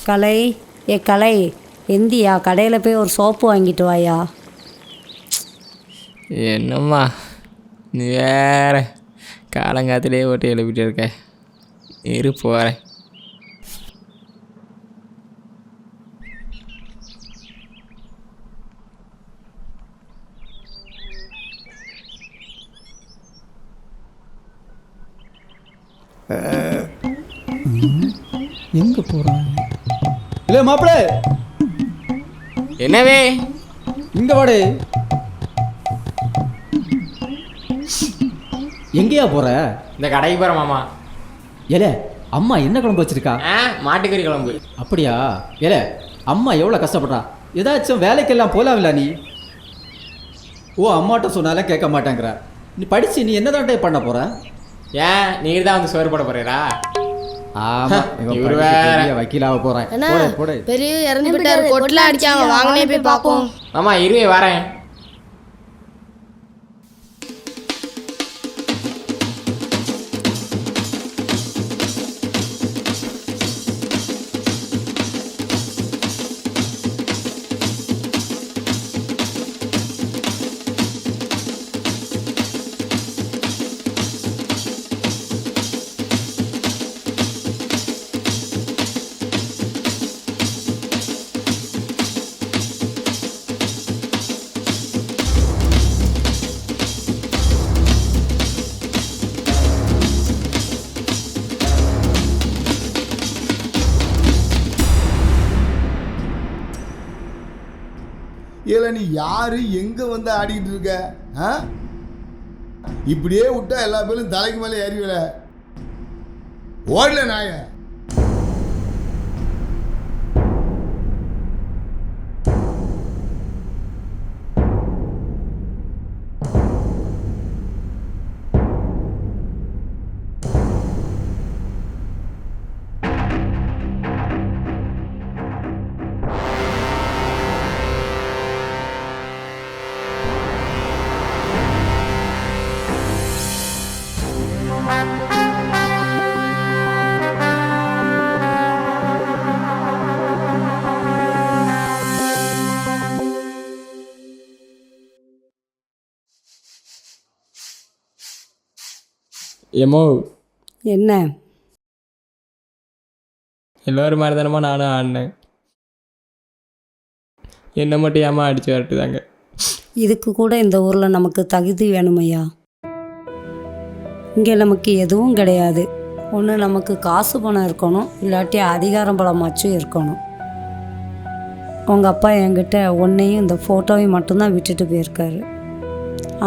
கலை, கலை, எந்தியா கடையில் போய் ஒரு சோப்பு வாங்கிட்டு வாயா. என்னம்மா நீ வேற காலங்காத்திலே ஓட்டி எழுப்பிட்டு இருக்க. இரு போகிறேன். எங்கே போகிறான்? இல்லை மாப்பிள்ளை, என்னவே இங்கே வாடே. எங்கேயா போகிற? இந்த கடைக்கு போகிறேன் மாமா. ஏலே, அம்மா என்ன குழம்பு வச்சிருக்கா? மாட்டுக்கறி குழம்பு. அப்படியா? ஏலே, அம்மா எவ்வளோ கஷ்டப்படுறா. ஏதாச்சும் வேலைக்கெல்லாம் போகலாம்ல நீ? ஓ, அம்மாட்ட சொன்னாலே கேட்க மாட்டேங்கிற. நீ படித்து நீ என்ன தாண்டே பண்ண போகிற? ஏன் நீர் தான் வந்து சோறு போட போறீரா? ஆமா, இவரு வேற வக்கீலாக போகிறேன். பெரிய இறந்து விட்டாரு, கொட்டில் அடிக்காங்க, வாங்கனே போய் பார்ப்போம். மாமா இருவே வரேன். ஏல நீ யாரு எங்க வந்து ஆடிக்கிட்டு இருக்க? இப்படியே விட்டா எல்லா பேரும் தலைக்கு மேலே ஏறிவில. ஓடல நாய. ஏமோ என்ன? எல்லோரும் மாதிரி தானமா நானும் ஆடினேன். என்ன மட்டும் ஏமா அடித்து வரட்டுதாங்க. இதுக்கு கூட இந்த ஊரில் நமக்கு தகுதி வேணுமையா? இங்கே நமக்கு எதுவும் கிடையாது. ஒன்று நமக்கு காசு பணம் இருக்கணும், இல்லாட்டி அதிகாரம் பலமாச்சும் இருக்கணும். உங்கள் அப்பா என்கிட்ட ஒன்றையும் இந்த ஃபோட்டோவையும் மட்டும்தான் விட்டுட்டு போயிருக்காரு.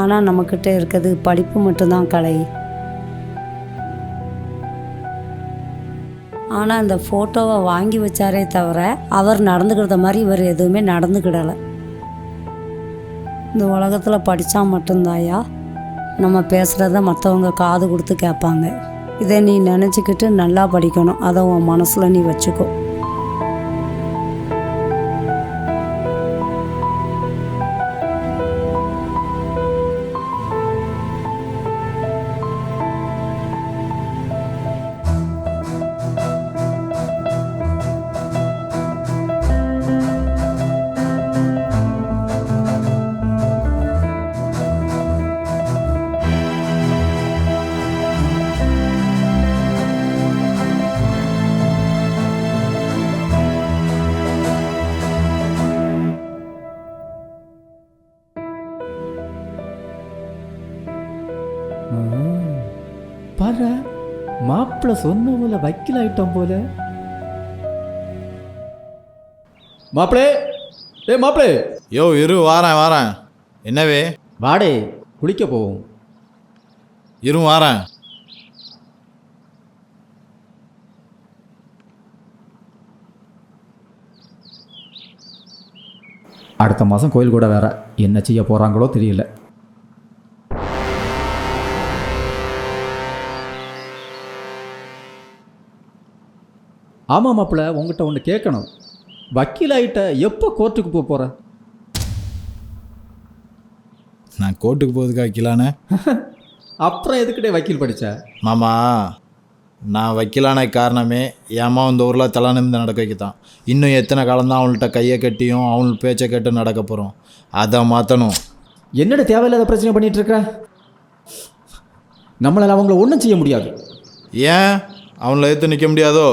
ஆனால் நம்மக்கிட்ட இருக்கிறது படிப்பு மட்டும்தான் கலை. ஆனால் அந்த ஃபோட்டோவை வாங்கி வச்சாரே தவிர அவர் நடந்துக்கிட்ட மாதிரி இவர் எதுவுமே நடந்துக்கிடலை. இந்த உலகத்தில் படித்தா மட்டும்தாயா நம்ம பேசுகிறத மற்றவங்க காது கொடுத்து கேட்பாங்க. இதை நீ நினச்சிக்கிட்டு நல்லா படிக்கணும். அதை உன் மனசில் நீ வச்சுக்கோ. பாரு, மாப்பிள்ள சொன்ன போல வக்கீல் ஆயிட்டோம் போல. மாப்பிளே, மாப்பிளே. யோ இரு, வாரேன். என்னவே? வாடே, குளிக்க போவோம். இரு வாரேன். அடுத்த மாதம் கோயில் கூட வேற. என்ன செய்ய போகிறாங்களோ தெரியல. ஆமாம் மாப்பிள்ள, உங்கள்கிட்ட ஒன்று கேட்கணும். வக்கீல் ஆகிட்ட எப்போ கோர்ட்டுக்கு போகிற? நான் கோர்ட்டுக்கு போகிறதுக்கா வக்கீலானே? அப்புறம் எதுக்கிட்டே வக்கீல் படித்த? மாமா, நான் வைக்கலான காரணமே என் அம்மா இந்த ஊரில் தலை நிமிந்து நடக்க வைக்கத்தான். இன்னும் எத்தனை காலம்தான் அவங்கள்ட்ட கையை கட்டியும் அவங்கள பேச்சை கேட்டு நடக்க போகிறோம். அதை மாற்றணும். என்னடா தேவையில்லாத பிரச்சனை பண்ணிகிட்டு இருக்க? நம்மளால் அவங்கள ஒன்றும் செய்ய முடியாது. ஏன் அவங்கள எதிர்த்து நிற்க முடியாதோ?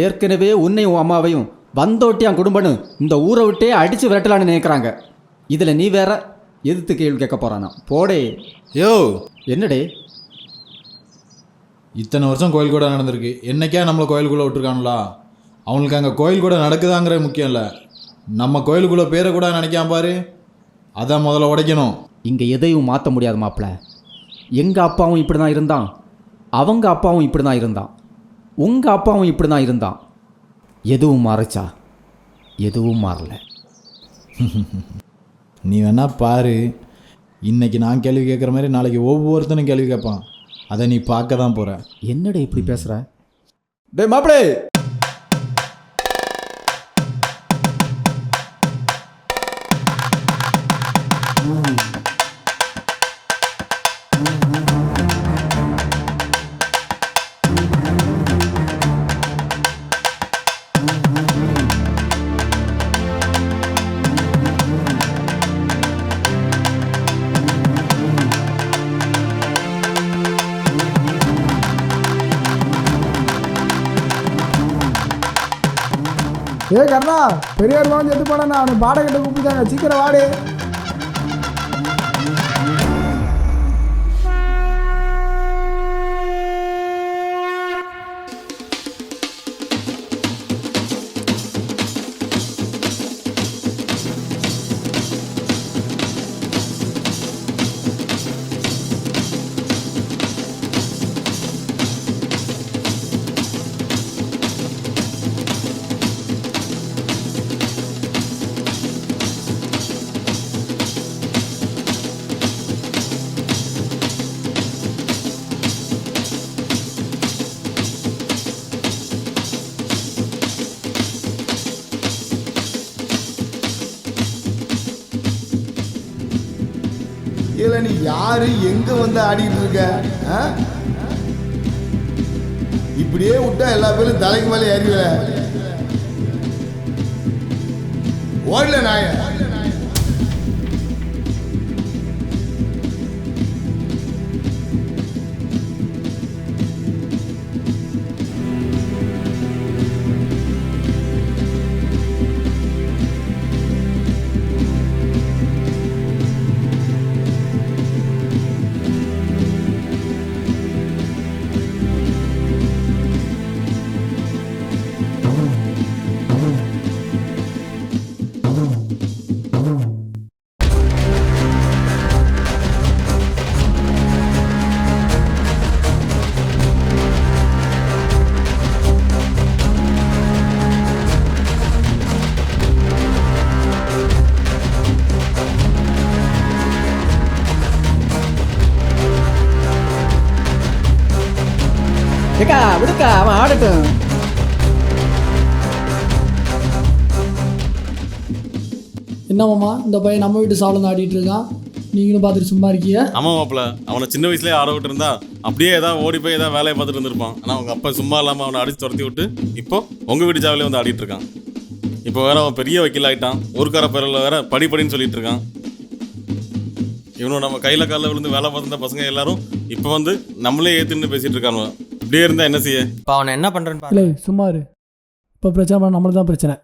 ஏற்கனவே உன்னையும் உன் அம்மாவையும் வந்தோட்டியான் குடும்பம்னு இந்த ஊரை விட்டே அடித்து விரட்டலான்னு நினைக்கிறாங்க. இதில் நீ வேற எதிர்த்து கேள்வி கேட்க போகிறானா? போடே. யோ, என்னடே? இத்தனை வருஷம் கோயில் கூட நடந்திருக்கு. என்னைக்கே நம்மளை கோயிலுக்குள்ளே விட்டுருக்காங்களா? அவங்களுக்கு அங்கே கோயில் கூட நடக்குதாங்கிறது முக்கியம் இல்லை, நம்ம கோயிலுக்குள்ளே பேரை கூட நினைக்காம பாரு. அதான் முதல்ல உடைக்கணும். இங்கே எதையும் மாற்ற முடியாது மாப்பிள்ள. எங்கள் அப்பாவும் இப்படி தான் இருந்தான், அவங்க அப்பாவும் இப்படி தான் இருந்தான், உங்கள் அப்பாவும் இப்படி தான் இருந்தான். எதுவும் மாறுச்சா? எதுவும் மாறல. நீ வேணா பாரு. இன்னைக்கு நான் கேள்வி கேட்குற மாதிரி நாளைக்கு ஒவ்வொருத்தனும் கேள்வி கேட்பான். அதை நீ பார்க்க தான் போகிற. என்னடா இப்படி பேசுகிற? டே மாப்பிளே, ஏ கர்ணா, பெரியார் லோன் செத்து போனா அவனை பாடகிட்ட கூப்பிட்டாங்க, சீக்கிரம் வாடு. இல்ல நீ யாரு எங்க வந்து ஆடிட்டு இருக்க? இப்படியே விட்டா எல்லா பேரும் தலைக்கு மேலே ஏறிவல. ஓடல நாய. ஏக்கா விடுக்கா, அவன் ஆடட்டும். என்னமாம்மா, இந்த பையன் நம்ம வீட்டு சாலம் ஆடிட்டு இருக்கான், நீங்களும் பார்த்துட்டு சும்மா இருக்கிய? ஆமாம் மாப்பிள்ள, அவனை சின்ன வயசுலேயே ஆட விட்டு இருந்தா அப்படியே ஏதாவது ஓடி போய் ஏதாவது வேலையை பார்த்துட்டு இருந்திருப்பான். ஆனால் அவங்க அப்பா சும்மா இல்லாமல் அவனை அடித்து துரத்தி விட்டு இப்போ உங்கள் வீட்டு ஜாவிலே வந்து ஆடிட்டு இருக்கான். இப்போ வேற அவன் பெரிய வக்கீல் ஆகிட்டான். ஊருக்கார பேரில் வேற படின்னு சொல்லிட்டு இருக்கான். இவனும் நம்ம கையில் காலில் விழுந்து வேலை பார்த்துருந்த பசங்க எல்லாரும் இப்போ வந்து நம்மளே ஏற்றுன்னு பேசிகிட்டு இருக்காங்க. இப்படியே இருந்தால் என்ன செய்ய? இப்போ அவனை என்ன பண்ணுறேன்னு இல்லை சும்மா இரு. இப்போ பிரச்சனை பண்ண நம்மளுக்கு தான் பிரச்சனை.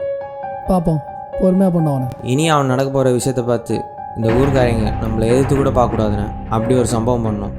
பார்ப்போம், பொறுமையாக பண்ண அவனை. இனி அவன் நடக்க போகிற விஷயத்தை பார்த்து இந்த ஊருக்காரங்க நம்மளை எதிர்த்து கூட பார்க்கக்கூடாதுண்ணே. அப்படி ஒரு சம்பவம் பண்ணோம்.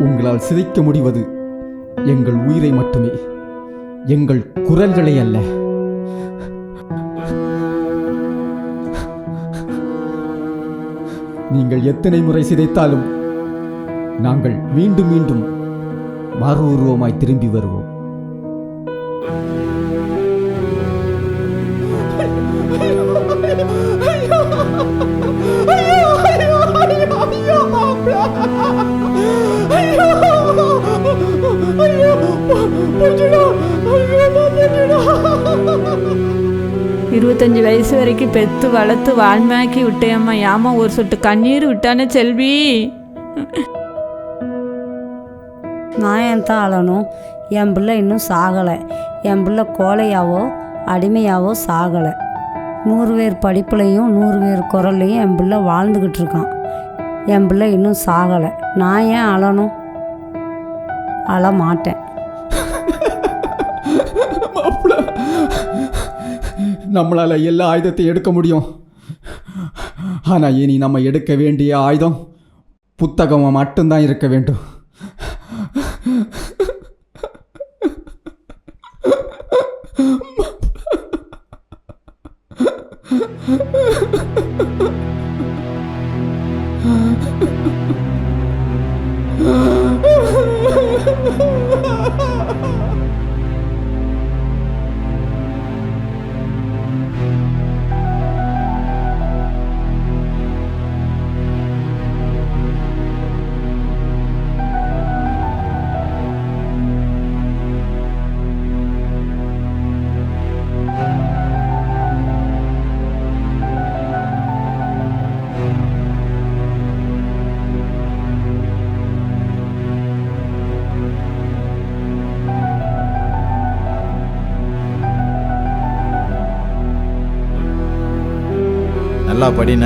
உங்களால் சிதைக்க முடிவது எங்கள் உயிரை மட்டுமே, எங்கள் குரல்களை அல்ல. நீங்கள் எத்தனை முறை சிதைத்தாலும் நாங்கள் மீண்டும் மீண்டும் மறு உருவமாய் திரும்பி வருவோம். இருபத்தஞ்சு வயசு வரைக்கும் பெத்து வளர்த்து வாழ்மையாக்கி விட்டேம்மா. ஏமா ஒரு சொட்டு கண்ணீர் விட்டானே செல்வி. நான் ஏன் தான் அழணும்? என் பிள்ளை இன்னும் சாகலை. என் பிள்ளை கோழையாவோ அடிமையாவோ சாகலை. 100 பேர் படிப்புலையும் 100 பேர் குரல்லையும் என் பிள்ளை வாழ்ந்துக்கிட்டு இருக்கான். என் பிள்ளை இன்னும் சாகலை. நான் ஏன் அழணும்? அழ மாட்டேன். நம்மளால எல்லா ஆயுதத்தையும் எடுக்க முடியும். ஆனால் இனி நம்ம எடுக்க வேண்டிய ஆயுதம் புத்தகம் மட்டும்தான் இருக்க வேண்டும். நல்லா படின.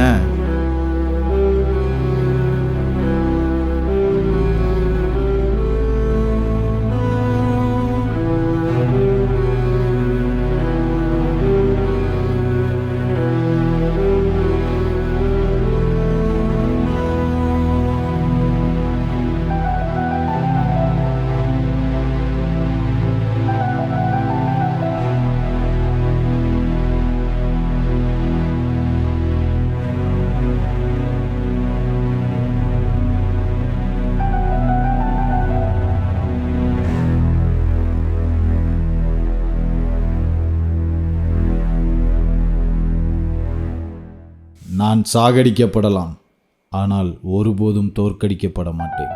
நான் சாகடிக்கப்படலாம், ஆனால் ஒருபோதும் தோற்கடிக்கப்பட மாட்டேன்.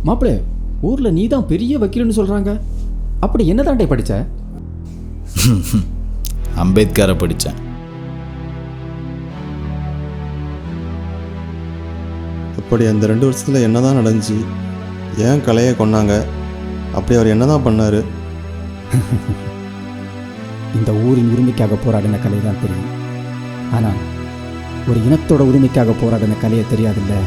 மாப்பிள்ளை, ஊரில் நீ தான் பெரிய வக்கீல்னு சொல்கிறாங்க. அப்படி என்ன தாண்டே படித்த? அம்பேத்கரை படித்தேன். அப்படி அந்த 2 வருஷத்தில் என்ன தான் நடந்துச்சு? ஏன் கலையை கொண்டாங்க? அப்படி அவர் என்ன தான் பண்ணார்? இந்த ஊரின் உரிமைக்காக போராடின கலை தான் தெரியும். ஆனால் ஒரு இனத்தோட உரிமைக்காக போராடின கலையை தெரியாதுல்ல.